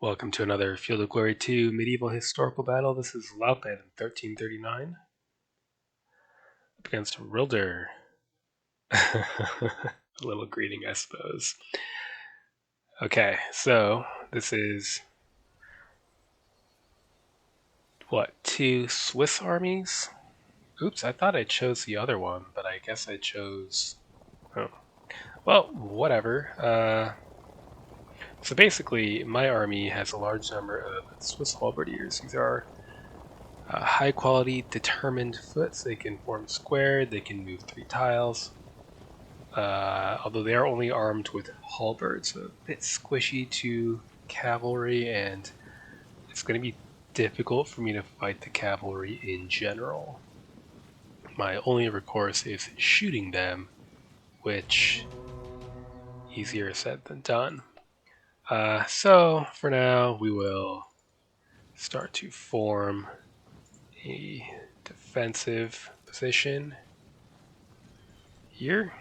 Welcome to another Field of Glory 2 medieval historical battle. This is Laupen, 1339, up against Rilder. A little greeting, I suppose. Okay, so this is what, two Swiss armies? Oops, I thought I chose the other one, but I guess I chose. Oh, well, whatever. So basically, my army has a large number of Swiss halberdiers. These are high quality determined foot, so they can form square, they can move 3 tiles. Although they are only armed with halberds, so a bit squishy to cavalry, and it's going to be difficult for me to fight the cavalry in general. My only recourse is shooting them, which easier said than done. So for now, we will start to form a defensive position here,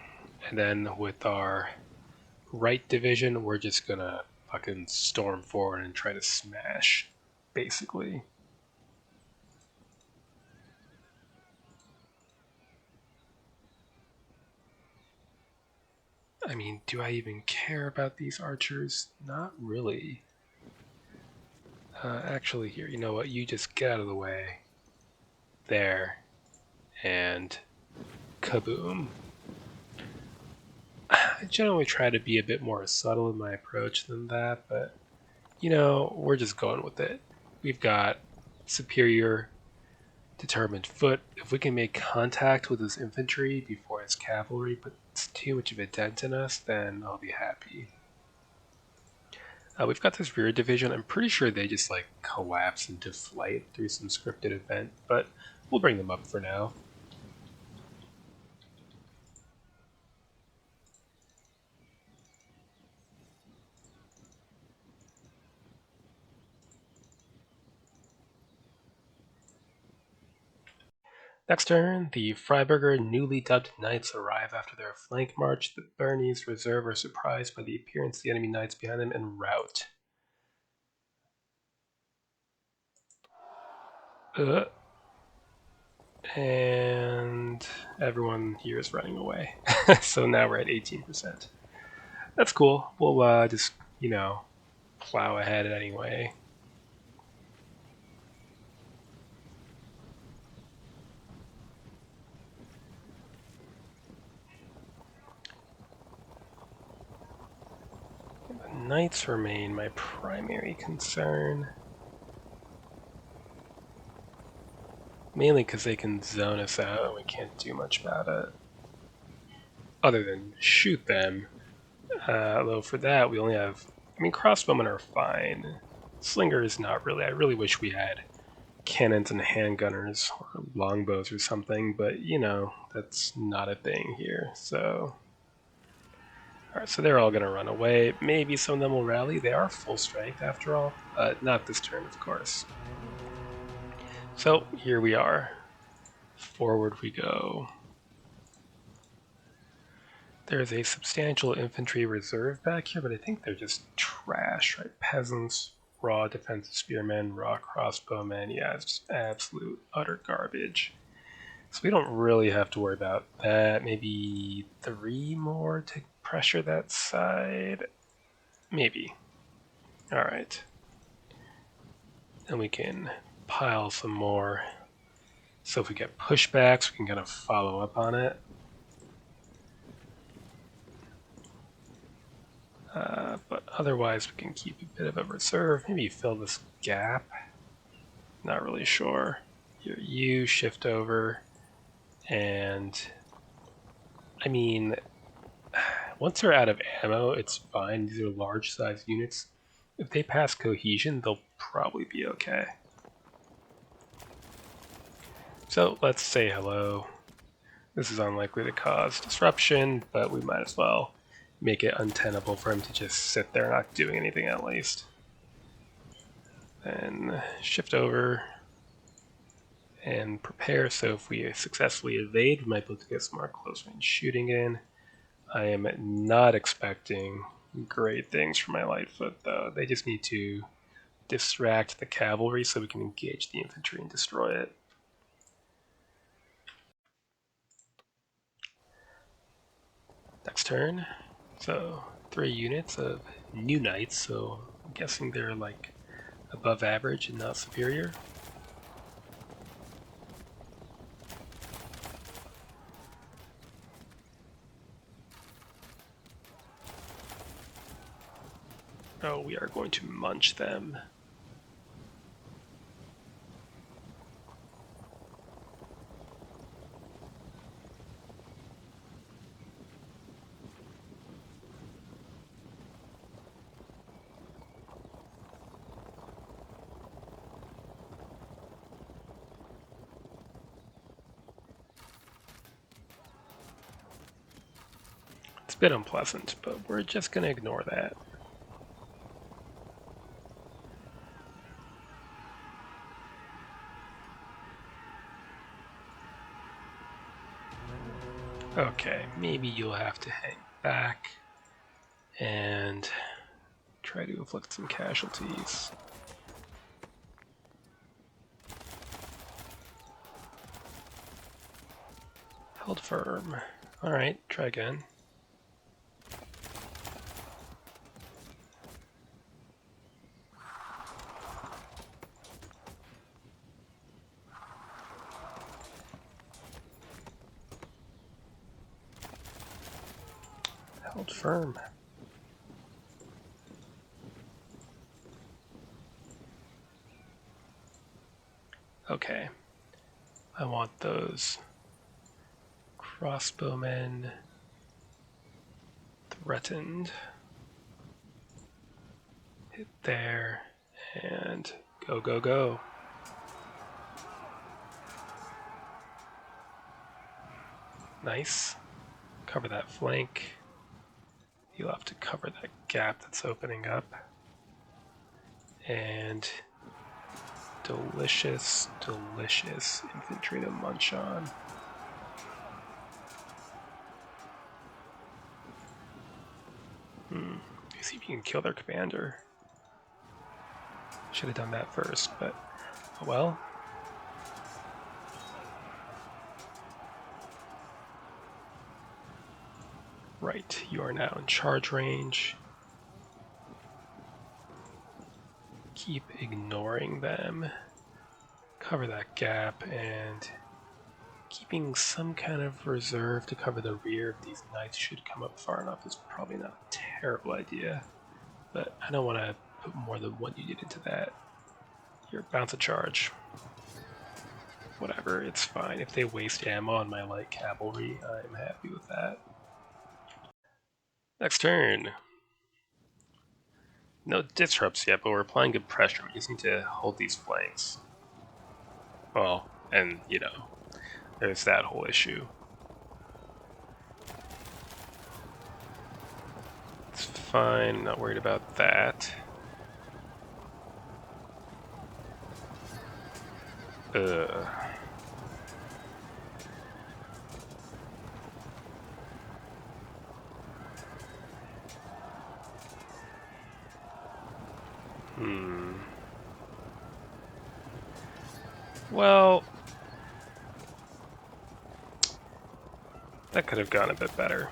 and then with our right division, we're just gonna fucking storm forward and try to smash, basically. I mean, do I even care about these archers? Not really. Actually, here, you know what? You just get out of the way. There. And kaboom. I generally try to be a bit more subtle in my approach than that, but, you know, we're just going with it. We've got superior determined foot. If we can make contact with his infantry before his cavalry puts too much of a dent in us, then I'll be happy. We've got this rear division. I'm pretty sure they just like collapse into flight through some scripted event, but we'll bring them up for now. Next turn, the Freiburger newly dubbed knights arrive after their flank march. The Bernese reserve are surprised by the appearance of the enemy knights behind them and rout. And everyone here is running away. So now we're at 18%. That's cool. We'll just, plow ahead anyway. The knights remain my primary concern. Mainly because they can zone us out and we can't do much about it. Other than shoot them. Although for that we only have... crossbowmen are fine. Slingers not really. I really wish we had cannons and handgunners or longbows or something, but that's not a thing here, so... Alright, so they're all going to run away. Maybe some of them will rally. They are full strength after all. Not this turn, of course. So here we are. Forward we go. There's a substantial infantry reserve back here, but I think they're just trash, right? Peasants, raw defensive spearmen, raw crossbowmen. Yeah, it's just absolute, utter garbage. So we don't really have to worry about that. Maybe 3 more to pressure that side? Maybe. Alright. And we can pile some more. So if we get pushbacks, we can kind of follow up on it. But otherwise, we can keep a bit of a reserve. Maybe fill this gap. Not really sure. You shift over. And once they're out of ammo, it's fine. These are large sized units. If they pass cohesion, they'll probably be okay. So let's say hello. This is unlikely to cause disruption, but we might as well make it untenable for him to just sit there not doing anything at least. Then shift over and prepare, so if we successfully evade, we might be able to get some more close range shooting in. I am not expecting great things from my Lightfoot, though. They just need to distract the cavalry so we can engage the infantry and destroy it. Next turn. So 3 units of new knights, so I'm guessing they're like above average and not superior. Oh, we are going to munch them. It's a bit unpleasant, but we're just going to ignore that. Okay, maybe you'll have to hang back and try to inflict some casualties. Held firm. Alright, try again. Held firm. Okay. I want those crossbowmen threatened. Hit there and go, go, go. Nice. Cover that flank. You'll have to cover that gap that's opening up. And delicious, delicious infantry to munch on. See if you can kill their commander. Should have done that first, but oh well. Right, you are now in charge range. Keep ignoring them. Cover that gap and keeping some kind of reserve to cover the rear if these knights should come up far enough is probably not a terrible idea. But I don't want to put more than one unit into that. You're bound to charge. Whatever, it's fine. If they waste ammo on my light cavalry, I'm happy with that. Next turn. No disrupts yet, but we're applying good pressure. We just need to hold these flanks. Well, and, you know, there's that whole issue. It's fine, not worried about that. Ugh. Well, that could have gone a bit better.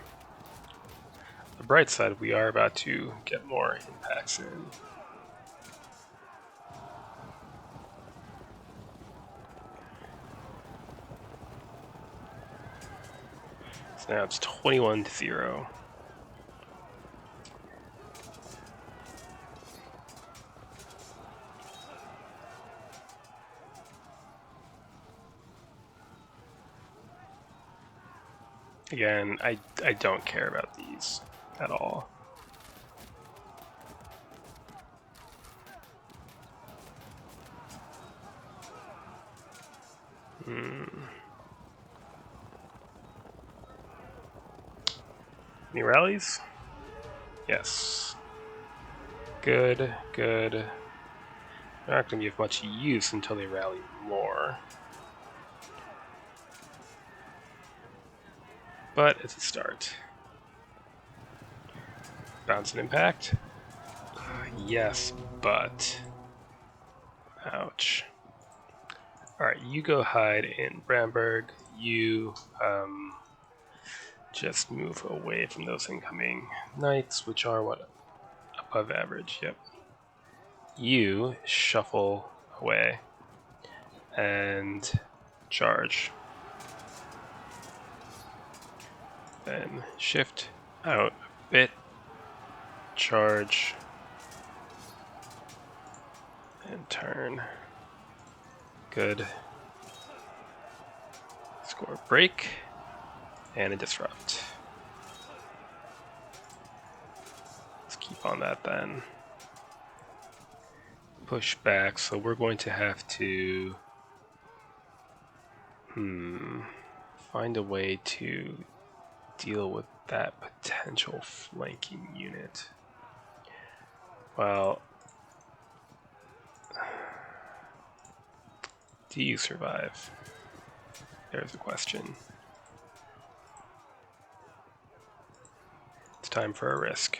On the bright side, we are about to get more impacts in. So now it's 21-0. Again, I don't care about these at all. Any rallies? Yes. Good, good. They're not going to be of much use until they rally more. But it's a start. Bounce and impact? Yes, but Ouch. Alright, you go hide in Bramberg. You just move away from those incoming knights, which are what? Above average, yep. You shuffle away and charge. Then shift out a bit, charge, and turn. Good. Score a break and a disrupt. Let's keep on that then. Push back, so we're going to have to find a way to deal with that potential flanking unit. Well, do you survive? There's the question. It's time for a risk.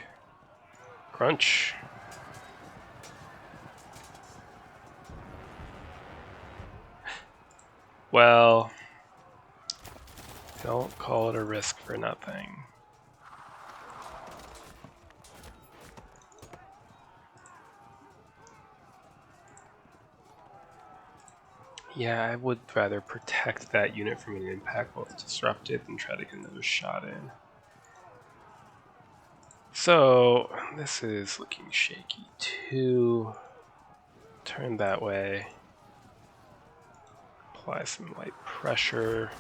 Crunch. Well, don't call it a risk for nothing. Yeah, I would rather protect that unit from an impact while it's disrupted than try to get another shot in. So, this is looking shaky too. Turn that way. Apply some light pressure.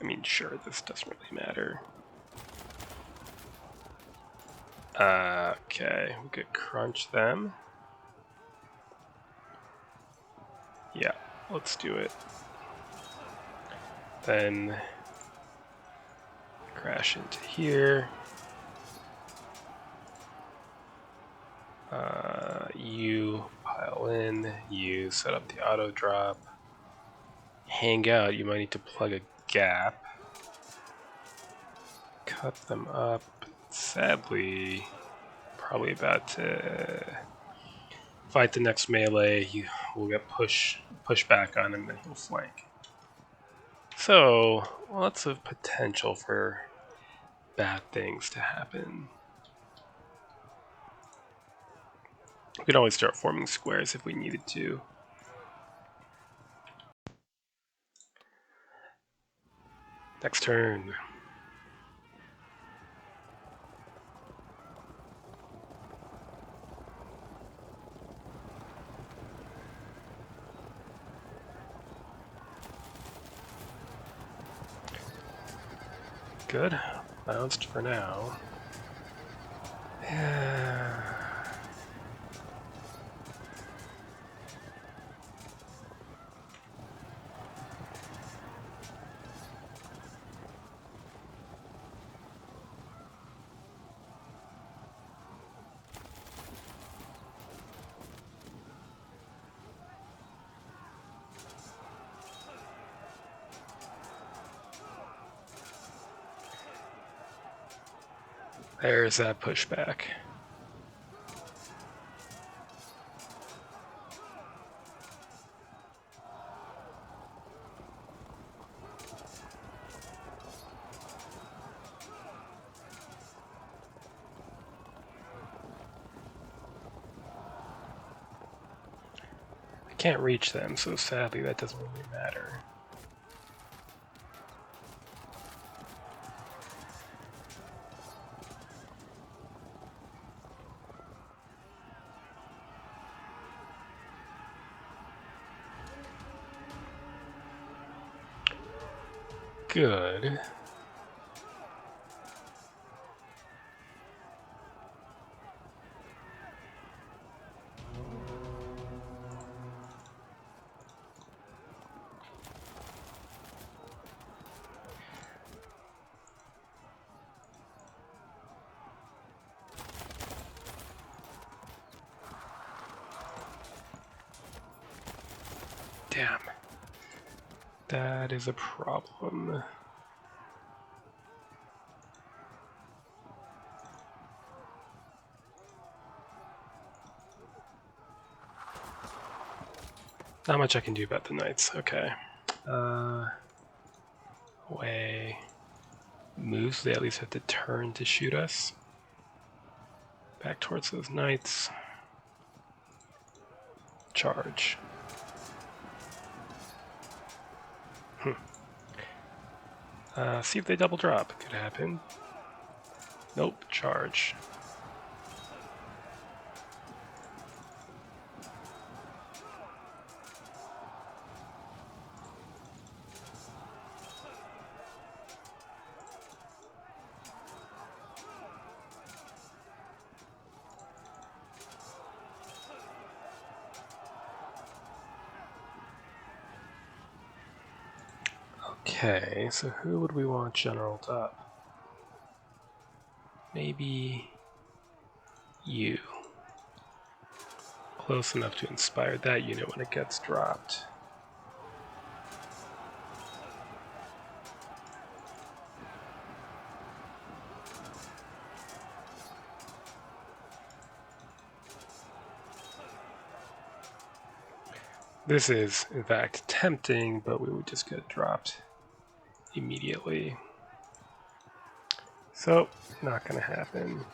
I mean, sure, this doesn't really matter. Okay, we could crunch them. Yeah, let's do it. Then crash into here. You pile in, you set up the auto drop. Hang out, you might need to plug a gap. Cut them up. Sadly, probably about to fight the next melee. He will get push back on him, and he'll flank. So, lots of potential for bad things to happen. We could always start forming squares if we needed to. Next turn. Good. Bounced for now. There's that pushback. I can't reach them, so sadly that doesn't really matter. Good. Damn. That is a problem. Not much I can do about the knights. Okay. Away. Moves, they at least have to turn to shoot us. Back towards those knights. Charge. See if they double drop. Could happen. Nope, charge. Okay, so who would we want generaled up? Maybe you. Close enough to inspire that unit when it gets dropped. This is, in fact, tempting, but we would just get dropped immediately. So, not going to happen.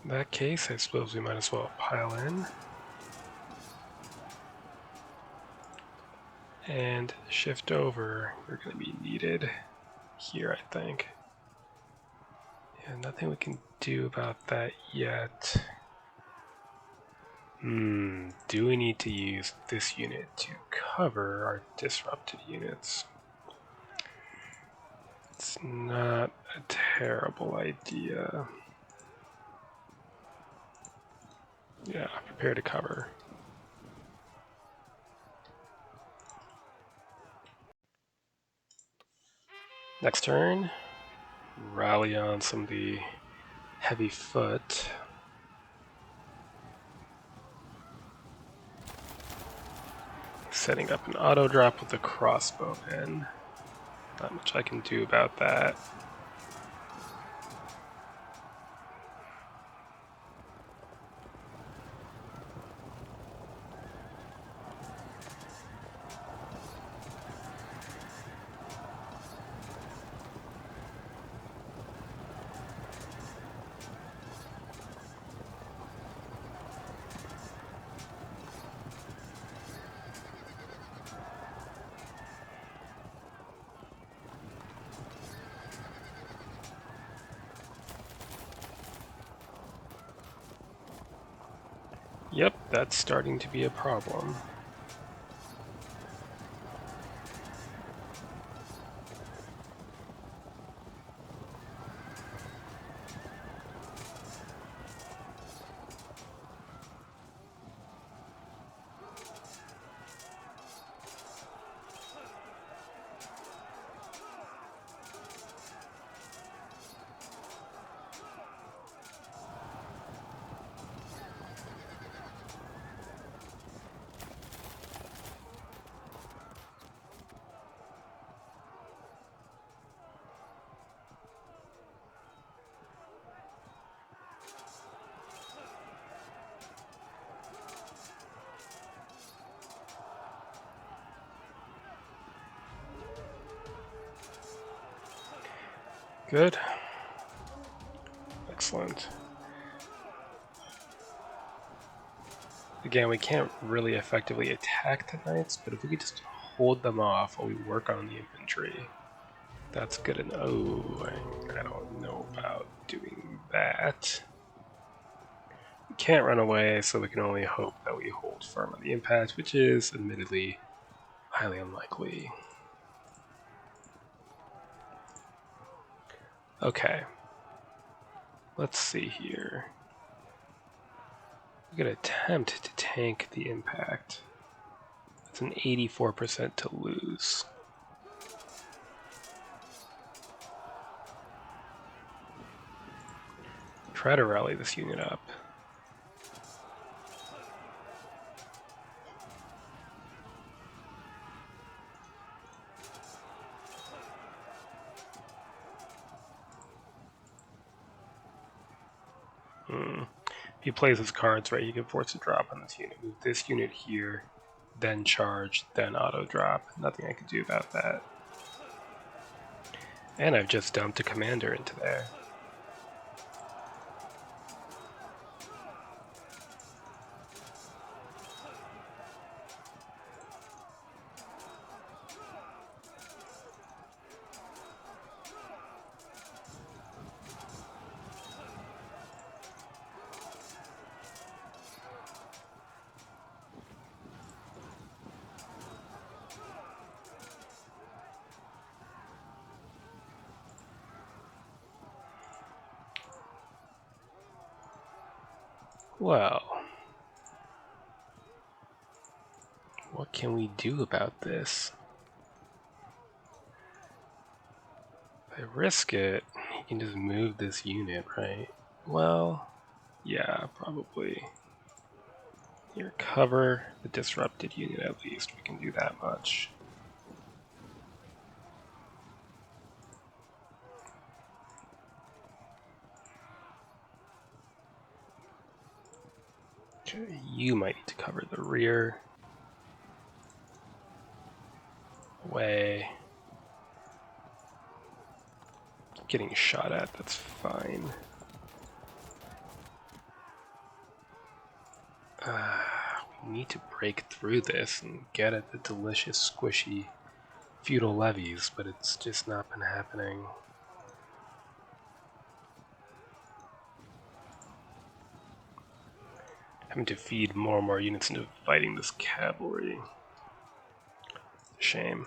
In that case, I suppose we might as well pile in. And shift over. We're going to be needed here, I think. Yeah, nothing we can do about that yet. Do we need to use this unit to cover our disrupted units? It's not a terrible idea. Yeah, prepare to cover. Next turn, rally on some of the heavy foot. Setting up an auto drop with the crossbowmen. Not much I can do about that. Yep, that's starting to be a problem. Good. Excellent. Again, we can't really effectively attack the knights, but if we could just hold them off while we work on the infantry, that's good enough. Oh, I don't know about doing that. We can't run away, so we can only hope that we hold firm on the impact, which is admittedly highly unlikely. Okay. Let's see here. We could attempt to tank the impact. That's an 84% to lose. Try to rally this unit up. If he plays his cards right, he can force a drop on this unit. Move this unit here, then charge, then auto drop. Nothing I can do about that. And I've just dumped a commander into there. Well, what can we do about this? If I risk it, he can just move this unit, right? Well, yeah, probably. Here, cover the disrupted unit at least. We can do that much. Okay, you might need to cover the rear. Away. Getting shot at, that's fine. We need to break through this and get at the delicious, squishy feudal levies, but it's just not been happening. Having to feed more and more units into fighting this cavalry. Shame.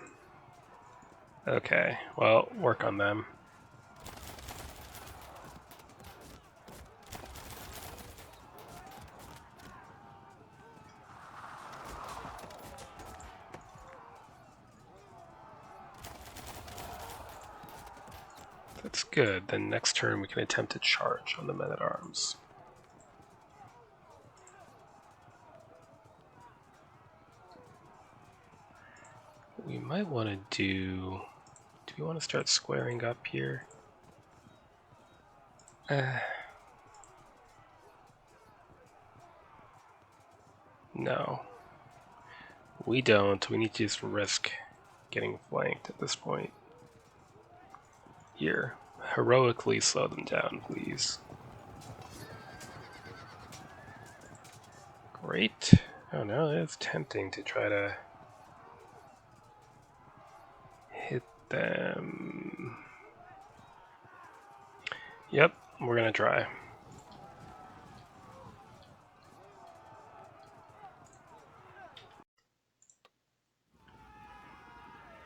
Okay, well, work on them. That's good. Then next turn we can attempt to charge on the men-at-arms. What we might want to do we want to start squaring up here? No. We don't. We need to just risk getting flanked at this point. Here. Heroically slow them down, please. Great. Oh no, it's tempting to try to hit them. Yep, we're gonna try.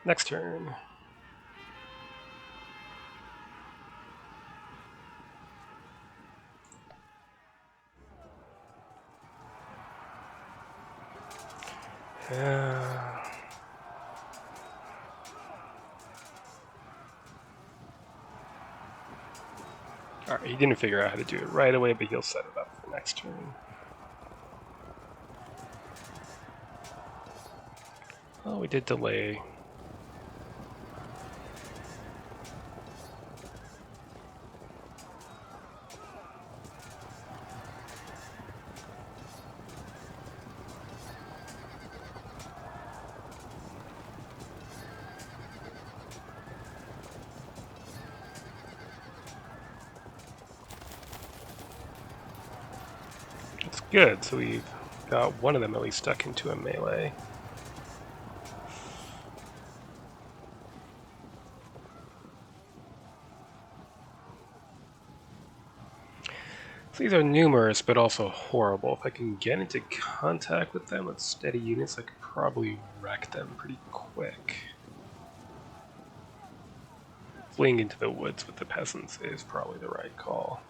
Next turn. Alright, he didn't figure out how to do it right away, but he'll set it up for next turn. Oh, we did delay. That's good, so we've got one of them at least stuck into a melee. So these are numerous, but also horrible. If I can get into contact with them with steady units, I could probably wreck them pretty quick. Fleeing into the woods with the peasants is probably the right call.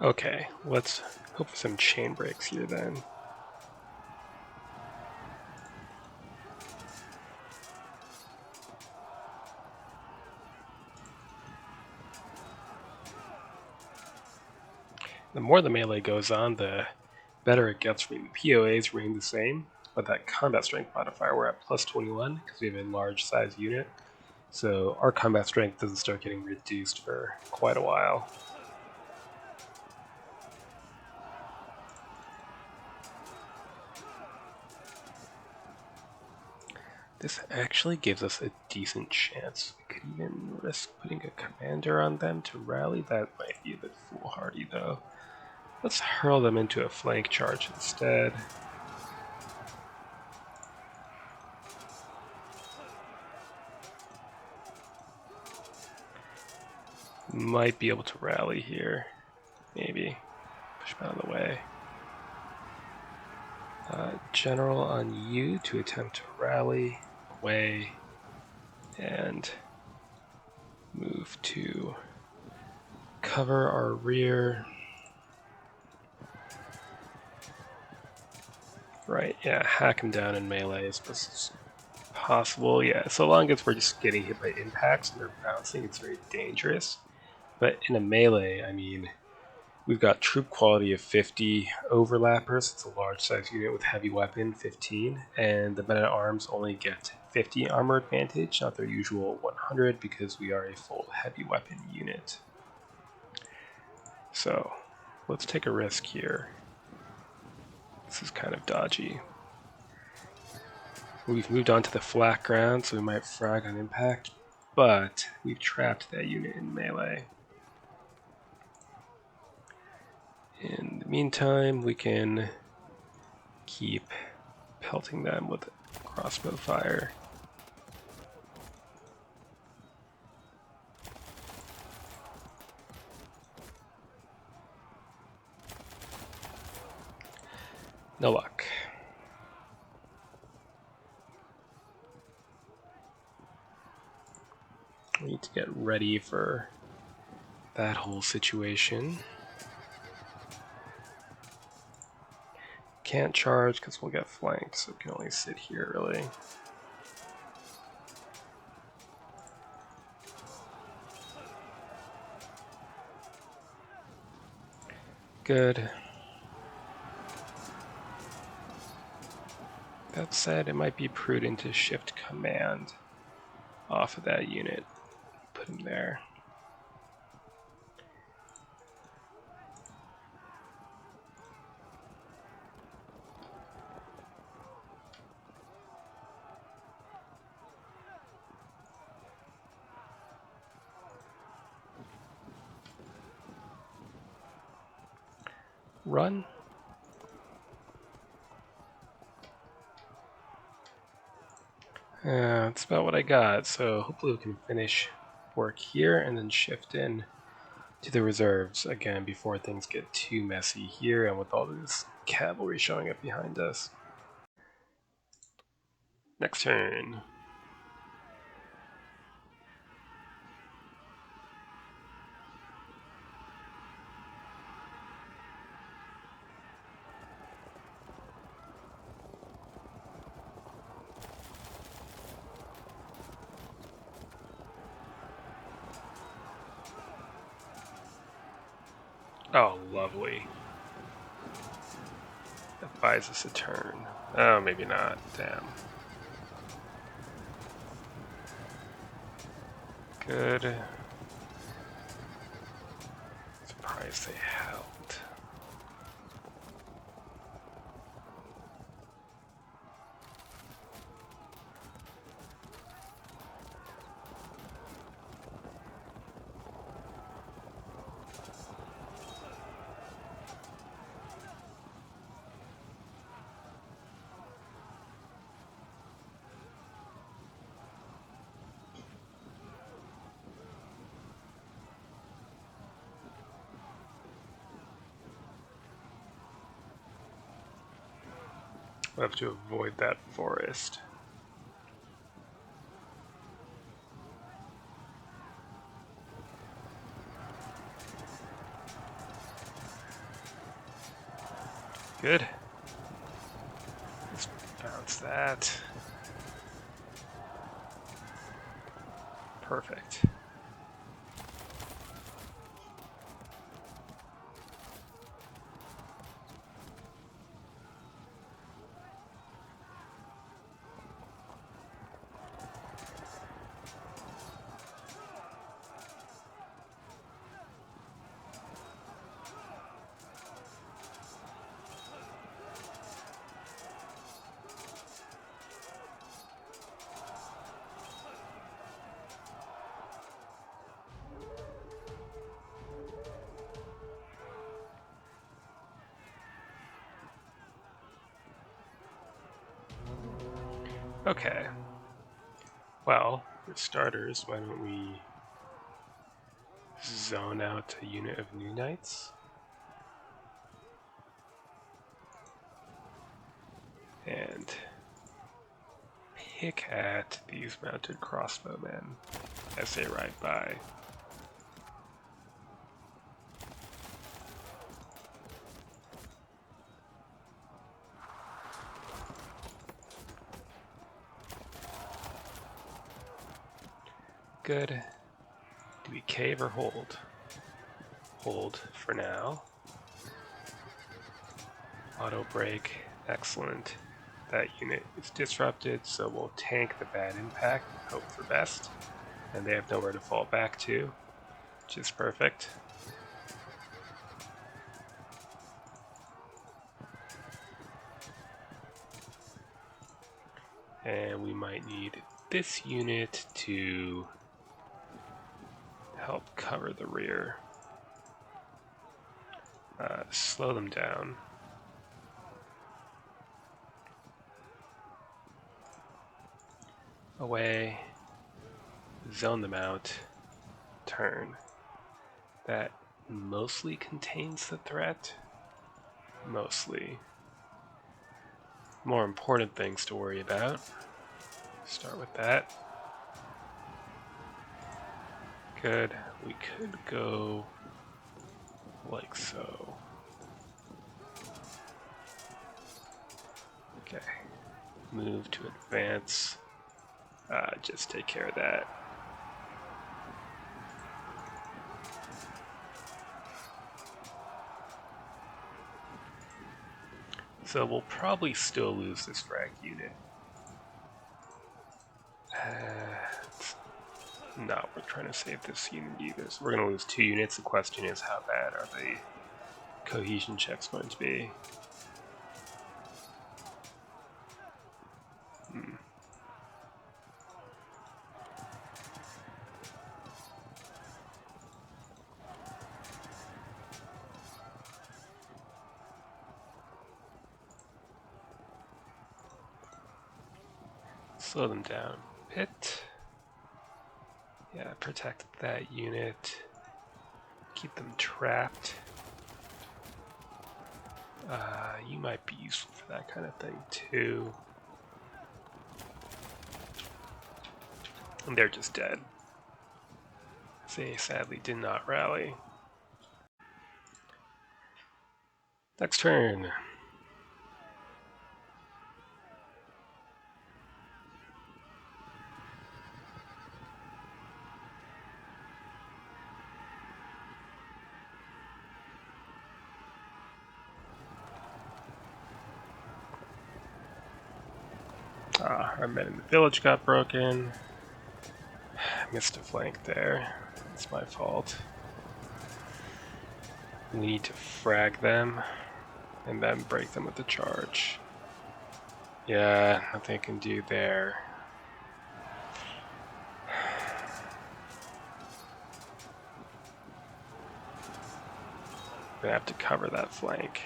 Okay, let's hope for some chain breaks here then. The more the melee goes on, the better it gets for me. The POAs remain the same, but that combat strength modifier, we're at plus 21 because we have a large size unit. So our combat strength doesn't start getting reduced for quite a while. This actually gives us a decent chance. We could even risk putting a commander on them to rally. That might be a bit foolhardy though. Let's hurl them into a flank charge instead. Might be able to rally here. Maybe. Push them out of the way. General on you to attempt to rally away and move to cover our rear. Right, yeah, hack them down in melee as much as possible. Yeah, so long as we're just getting hit by impacts and they're bouncing, it's very dangerous. But in a melee, I mean, we've got troop quality of 50 overlappers. It's a large size unit with heavy weapon, 15, and the men-at-arms only get 50 armor advantage, not their usual 100, because we are a full heavy weapon unit. So let's take a risk here. This is kind of dodgy. We've moved on to the flat ground, so we might frag on impact, but we've trapped that unit in melee. In the meantime, we can keep pelting them with crossbow fire. No luck. We need to get ready for that whole situation. Can't charge because we'll get flanked, so we can only sit here really. Good. That said, it might be prudent to shift command off of that unit. Put him there. Run. That's about what I got, so hopefully we can finish work here and then shift in to the reserves again before things get too messy here and with all this cavalry showing up behind us. Next turn. Oh, lovely. That buys us a turn. Oh, maybe not. Damn. Good. Surprised they held. We'll have to avoid that forest. Good. Just bounce that. Perfect. Okay. Well, for starters, why don't we zone out a unit of new knights? And pick at these mounted crossbowmen as they ride by. Good. Do we cave or hold? Hold for now. Auto break. Excellent. That unit is disrupted, so we'll tank the bad impact and hope for best. And they have nowhere to fall back to, which is perfect. And we might need this unit to help cover the rear. Slow them down. Away. Zone them out. Turn. That mostly contains the threat. Mostly. More important things to worry about. Start with that. Good. We could go like so. Okay. Move to advance. Just take care of that. So we'll probably still lose this frag unit. No, we're trying to save this unit either. So we're going to lose 2 units. The question is, how bad are the cohesion checks going to be? Slow them down a bit. Yeah, protect that unit. Keep them trapped. You might be useful for that kind of thing too. And they're just dead. They sadly did not rally. Next turn. Our men in the village got broken. Missed a flank there. It's my fault. We need to frag them and then break them with the charge. Yeah, nothing I can do there. I'm gonna have to cover that flank.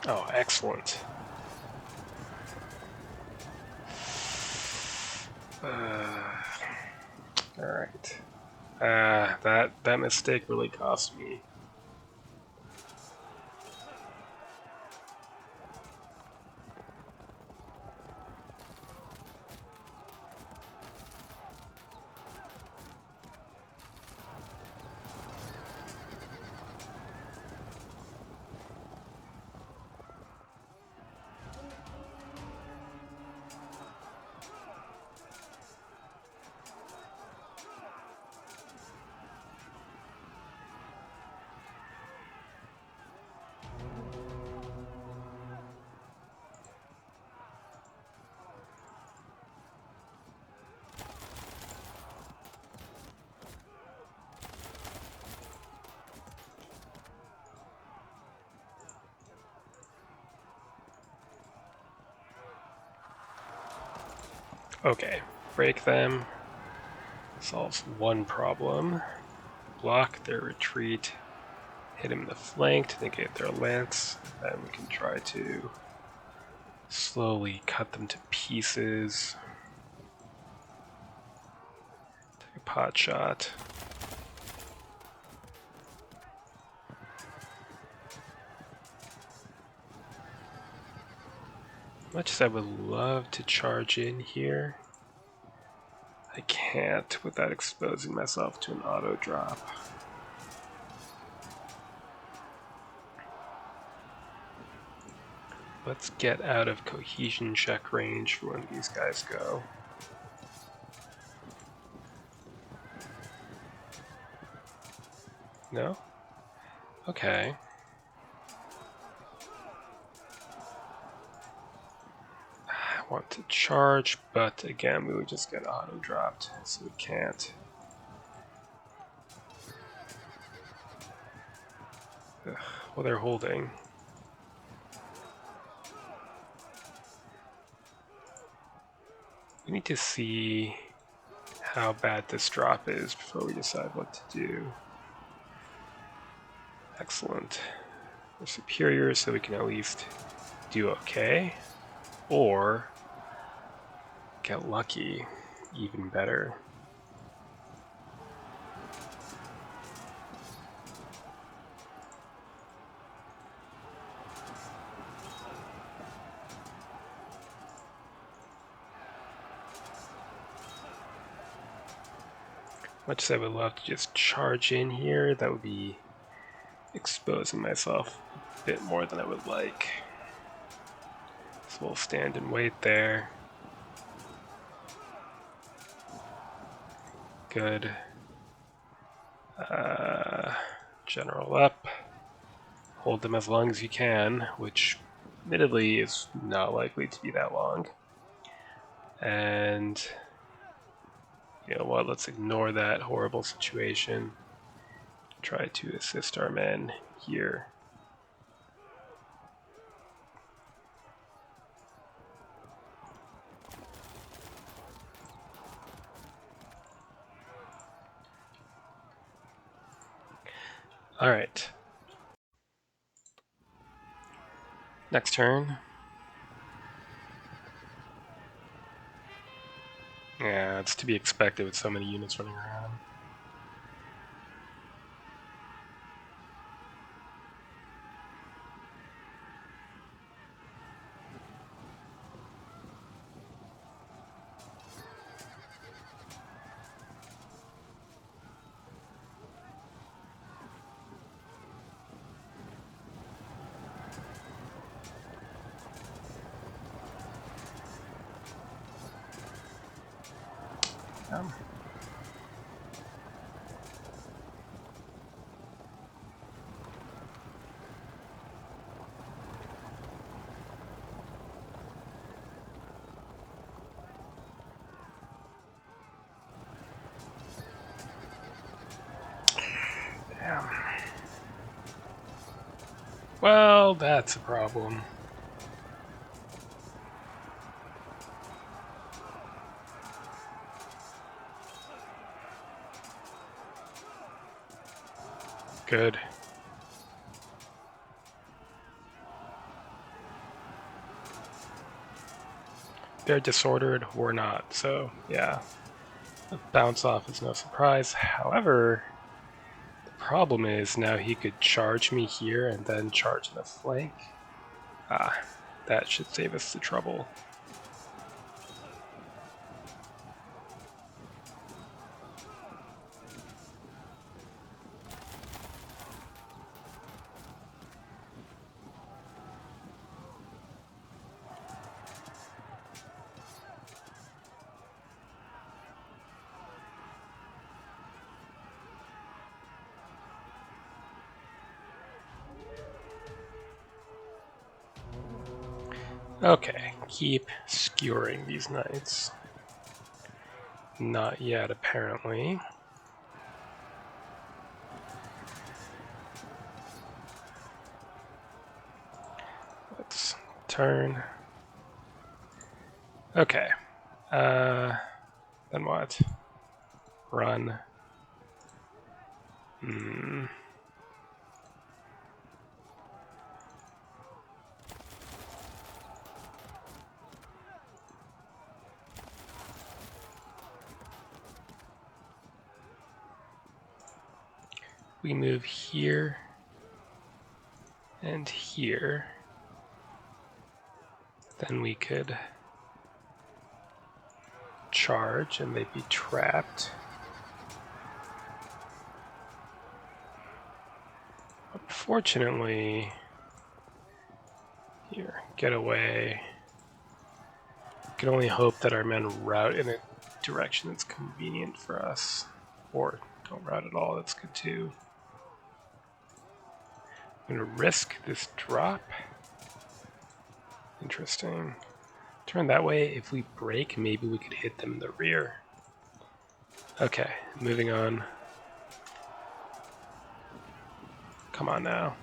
Oh, excellent. Alright. That mistake really cost me. Okay, break them. Solves one problem. Block their retreat. Hit them in the flank to negate their lance. Then we can try to slowly cut them to pieces. Take a pot shot. Much as I would love to charge in here, I can't without exposing myself to an auto drop. Let's get out of cohesion check range for when these guys go. No? Okay. I want to charge, but again, we would just get auto dropped, so we can't. Ugh, well, they're holding. We need to see how bad this drop is before we decide what to do. Excellent. We're superior, so we can at least do okay. Or get lucky, even better. Much as I would love to just charge in here, that would be exposing myself a bit more than I would like. So we'll stand and wait there. Good. General up. Hold them as long as you can, which admittedly is not likely to be that long. And you know what, let's ignore that horrible situation. Try to assist our men here. Alright. Next turn. Yeah, it's to be expected with so many units running around. Damn. Well, that's a problem. Good. they're disordered, we're not. So yeah, the bounce off is no surprise. However, the problem is now he could charge me here and then charge in the flank. That should save us the trouble. Okay, keep skewering these knights. Not yet, apparently. Let's turn. Okay. Then what? Run. We move here and here. Then we could charge and they'd be trapped. Unfortunately, here, get away. We can only hope that our men route in a direction that's convenient for us. Or don't route at all, that's good too. I'm going to risk this drop. Interesting. Turn that way. If we break, maybe we could hit them in the rear. Okay, moving on. Come on now.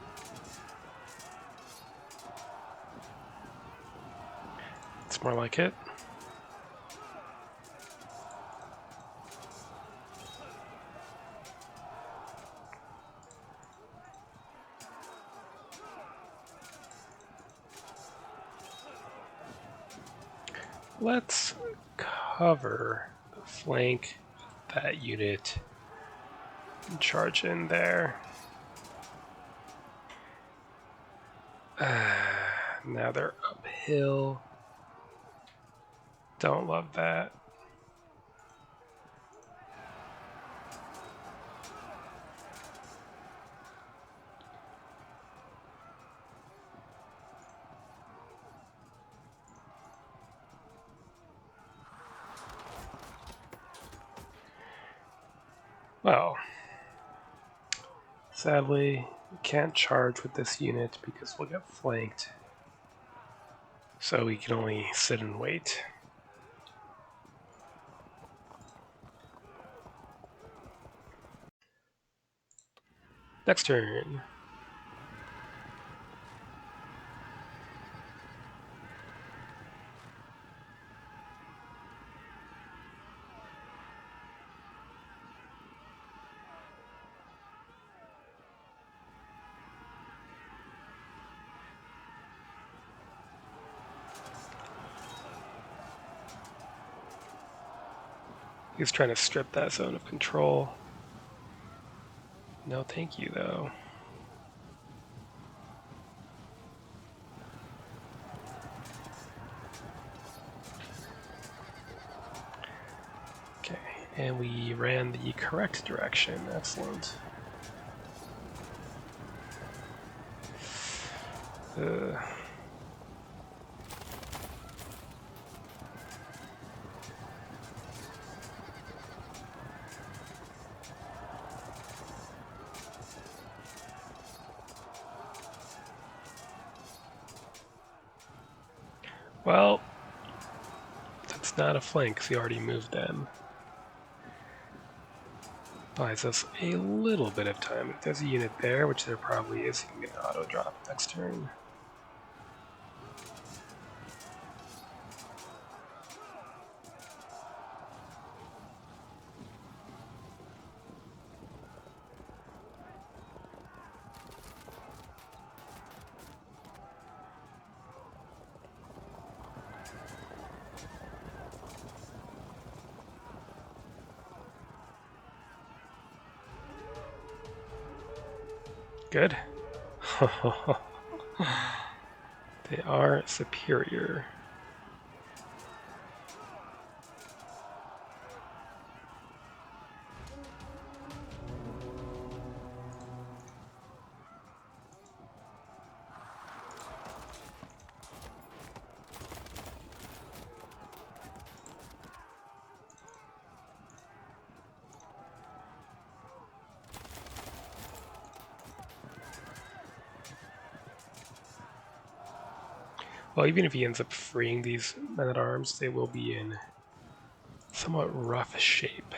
It's more like it. Let's cover the flank of that unit and charge in there. Now they're uphill. Don't love that. Well, sadly, we can't charge with this unit because we'll get flanked. So we can only sit and wait. Next turn. He's trying to strip that zone of control. No thank you, though. Okay, and we ran the correct direction. Excellent. Well, that's not a flank because he already moved them. Buys us a little bit of time. If there's a unit there, which there probably is, he can get an auto drop next turn. Good. They are superior. Well, even if he ends up freeing these men-at-arms, they will be in somewhat rough shape.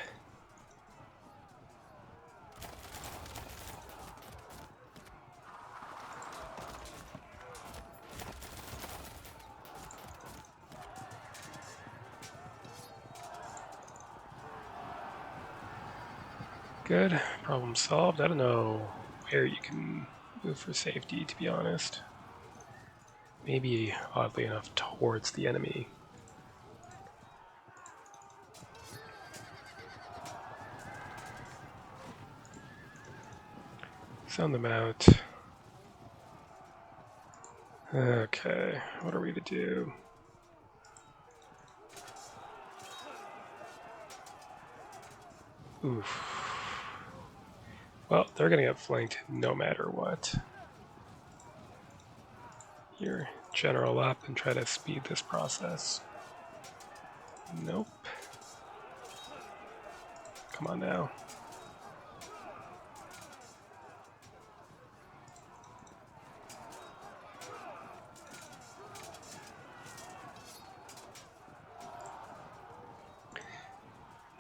Good. Problem solved. I don't know where you can move for safety, to be honest. Maybe, oddly enough, towards the enemy. Sound them out. Okay, what are we to do? Oof. Well, they're gonna get flanked no matter what. Here, general up and try to speed this process. Nope. Come on now.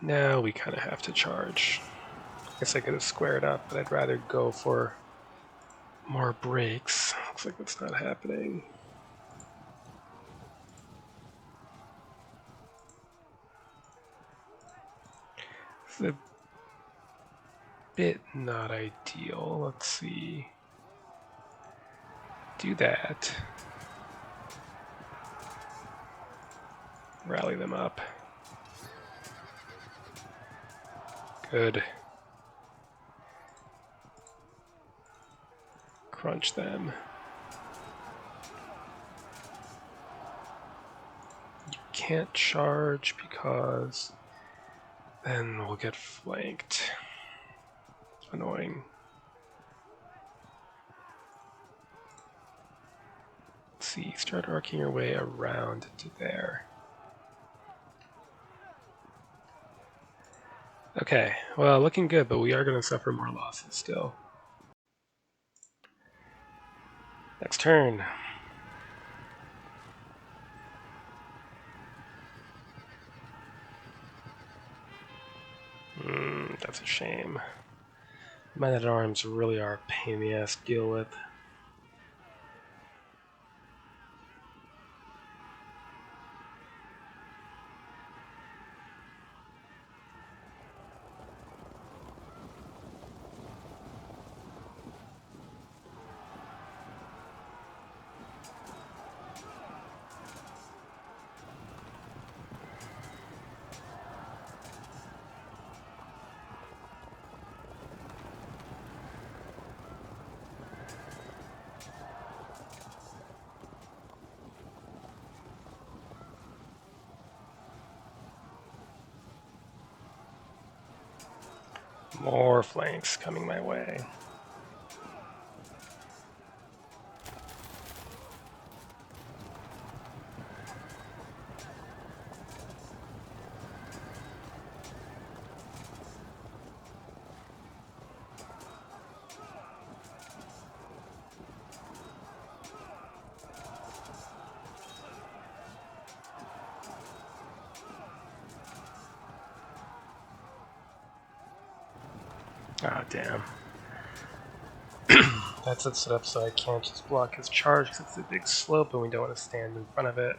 Now we kind of have to charge. I guess I could have squared up, but I'd rather go for more breaks. Looks like that's not happening. It's a bit not ideal. Let's see. Do that. Rally them up. Good. Crunch them. You can't charge because then we'll get flanked. It's annoying. Let's see, start arcing your way around to there. Okay, well, looking good, but we are going to suffer more losses still. Next turn. That's a shame. Men-at-arms really are a pain in the ass to deal with. More flanks coming my way. Ah, damn. That sets it up so I can't just block his charge because it's a big slope and we don't want to stand in front of it.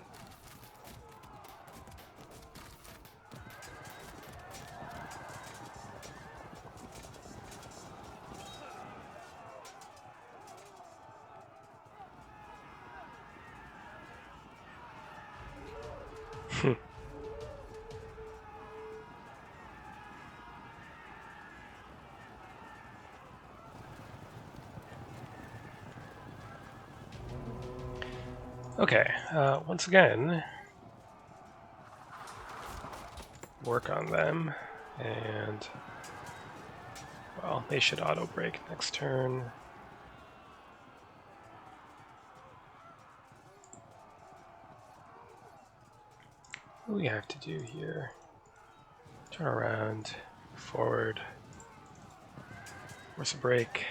Okay, once again, work on them, and, well, they should auto-break next turn. What do we have to do here? Turn around, forward, force a break.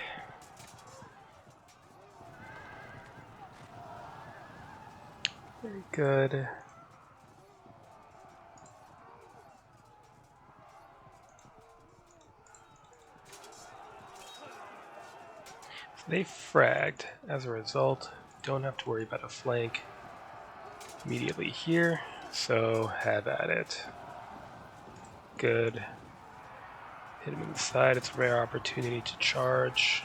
Very good. So they fragged. As a result, don't have to worry about a flank immediately here, so have at it. Good. Hit him in the side. It's a rare opportunity to charge.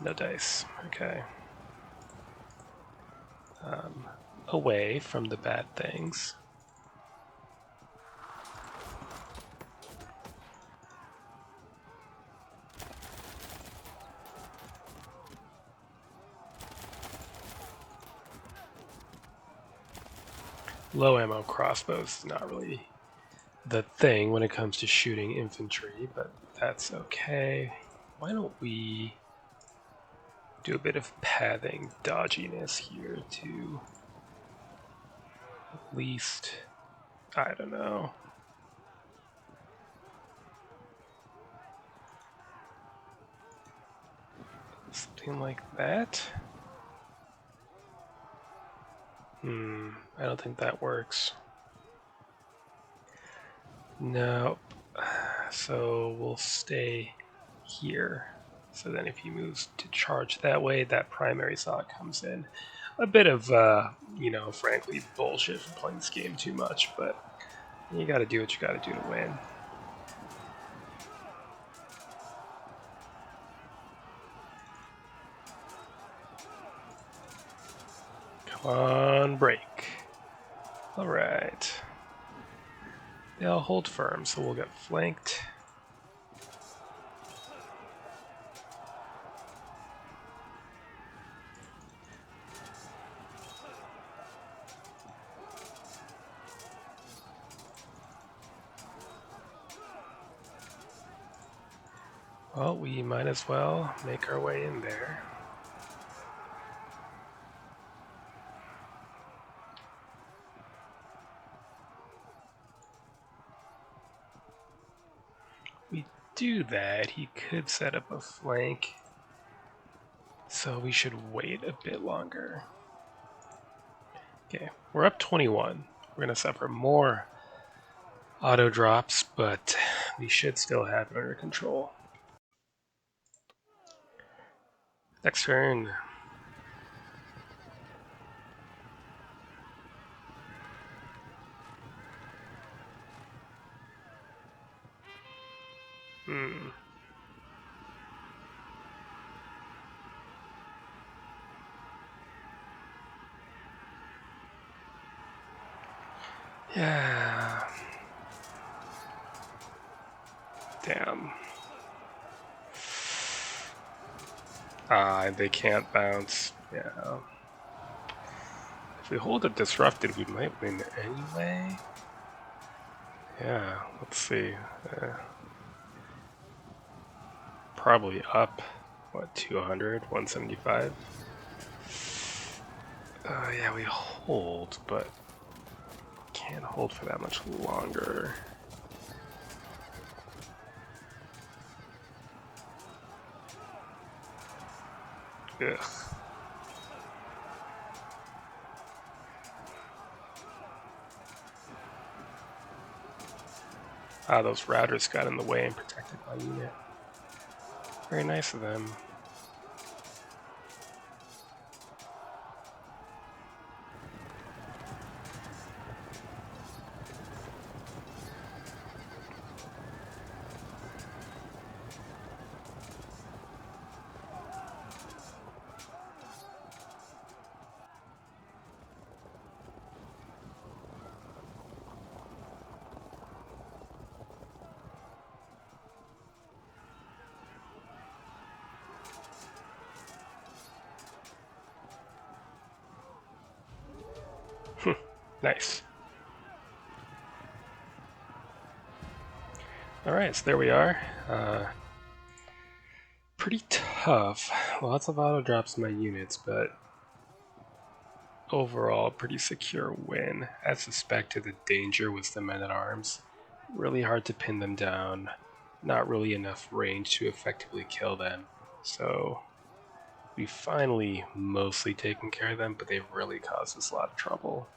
No dice. Okay. Away from the bad things. Low ammo crossbows is not really the thing when it comes to shooting infantry, but that's okay. Why don't we do a bit of pathing dodginess here to at least, I don't know. Something like that? I don't think that works. Nope. So we'll stay here. So then if he moves to charge that way, that primary saw comes in. A bit of, frankly, bullshit for playing this game too much, but you gotta do what you gotta do to win. Come on, break. Alright. They'll hold firm, so we'll get flanked. Well, we might as well make our way in there. We do that, he could set up a flank, so we should wait a bit longer. Okay, we're up 21. We're going to suffer more auto drops, but we should still have it under control. Next turn. Yeah. Damn. They can't bounce. Yeah. If we hold it disrupted, we might win anyway. Yeah, let's see. Probably up, what, 200, 175? Yeah, we hold, but can't hold for that much longer. Ugh. Those routers got in the way and protected my unit. Very nice of them. Nice. Alright, so there we are. Pretty tough. Lots of auto drops in my units, but overall, pretty secure win. As suspected, the danger was the men-at-arms. Really hard to pin them down. Not really enough range to effectively kill them. So we finally mostly taken care of them, but they've really caused us a lot of trouble.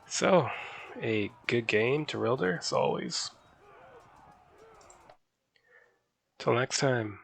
So, a good game to Rilder, as always. Till next time.